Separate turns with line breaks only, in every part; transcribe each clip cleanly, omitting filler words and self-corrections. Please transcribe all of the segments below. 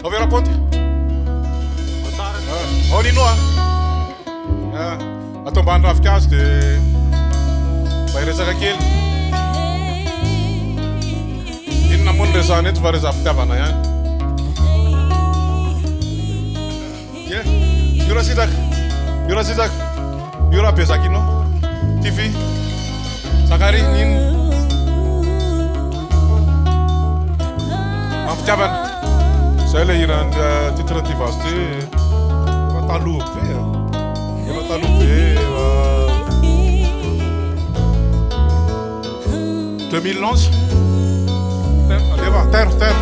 Ovvero Ponti? Olinoa? Atao mbany ravikazo dia mba hiresaka kely. Inona moa ny rezahana eto fa reza am-pitiavana ihany. Miora sitraka, miora sitraka, miora be zakino. TV, Sakari, nin. Am-pitiavana. Zay ilay iran'ny titre-ny vasté. Efa taloha be. Efa taloha be. 2011. Allez va, terre.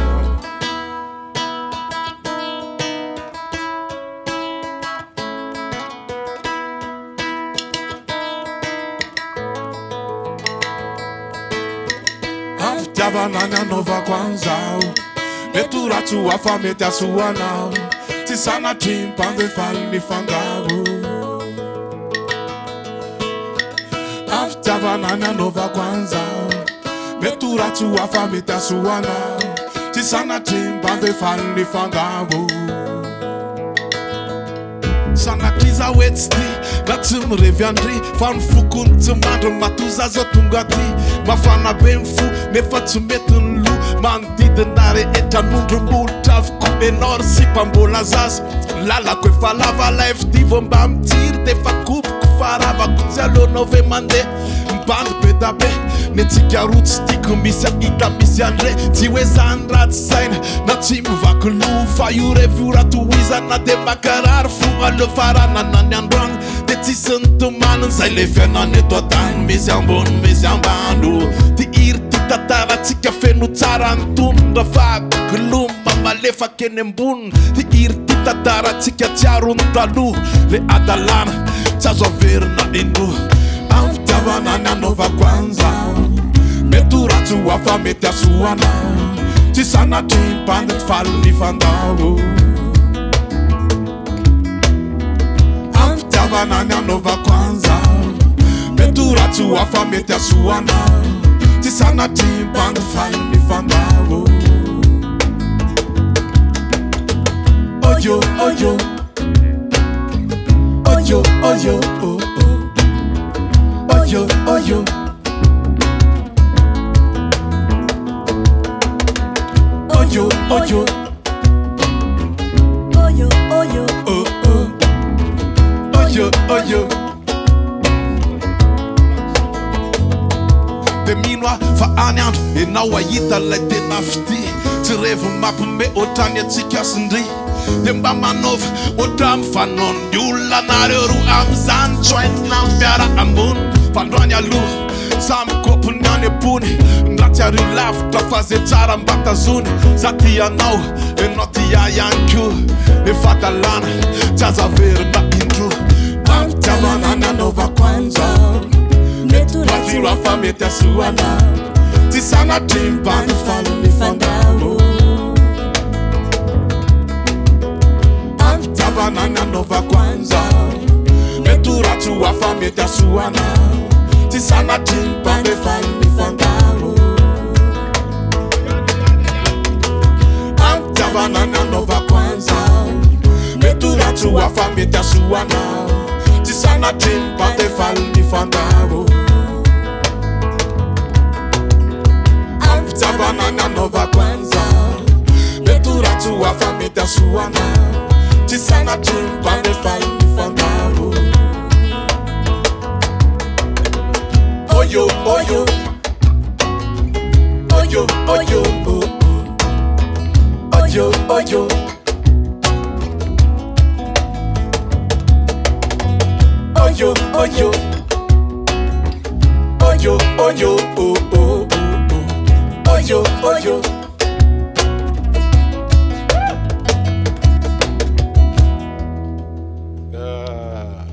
Am-pitiavana nianova kwanzao. Mety ratsy ho hafa mety asoanao. Tsy sanatry mpandefaly ny fangaro. Am-pitiavana nianova kwanzao. Mety ratsy ho hafa mety asoanao. Tsy sanatry mpandefaly ny fangaro. Sanatry za hoe tsy ty raha tsy mirevy andry. Fa ny fokony tsy mandro matoza zao tonga ty. Mafana be mifo nefa tsy mety ny lo. Manodidina rehetra nondrombolitra avokoa. Enor sy mpambola zaza lalako efa lava life ty vo mba mitsiry. Defa kopoko faravako tsy alohanao ve mandeha mibandy be da be. Netsika rotsy tiako misy ahita misy andre. Tsy hoe zany ratsy saina na tsy mivaky lo. Fa io revy raha tohizana de makarary fo. Aleo faranana ny androagno de tsisy nytomaniny. Zay le fiainana eto an-tany misy ambony misy ambano. Ty iry ty tantaratsika feno tsara ny tonondra fa gloma malefaka eny amboniny. Ty iry ty tantaratsika tsiaro ny taloha. Le adalana tsy azo averina indroa. Am-pitiavana nianova kwanzao. Mety ratsy ho hafa mety asoanao. Tsy sanatry mpandefa faly ny fandao. Am-pitiavana nianova kwanzao. Mety ratsy ho hafa mety asoanao. Tsy sanatry mpandefa faly ny fandao. Oyo, oyo, oyo, oyo, oh, oh. Oyo, oyo, oyo, oyo,
oyo, oyo,
oh, oh. Oyo, oyo. De minoa fa any andro enao ahita lay tena fity. Tsy revo mampime ohatrany atsika sindry. De mba manova ohatra mifanao ny olona nareo roa am'izany tsoaina ny fiara ambony. Fandroany aloha samy kopony any ambony. Ratsy ario lavitra fa zay tsara mba tazony. Za ty anao enao ty a ihany ko. Efa dalàna tsy azo averina indroa. Am-pitiavana nianova kwanzao.
mety
Ratsy ho hafa mety asoanao. Tsy sanatry mbandy faly ny fandao. Am-pitiavana nianova kwanzao. Mety ratsy ho hafa mety asoanao. Tsy sanatry mbandy faly ny fandao. Am-pitiavana nianova kwanzao. Mety ratsy ho hafa mety asoanao. Tsy sanatry mbandy faly ny fandao. Am-pitiavana nianova kwanzao. Mety ratsy ho hafa mety asoanao. Tsy sanatry mbandy faly ny fandao. Oyo, oyo, oyo, oyo, oh, oh. Oyo, oyo, oyo, oyo, oyo, oyo, oh.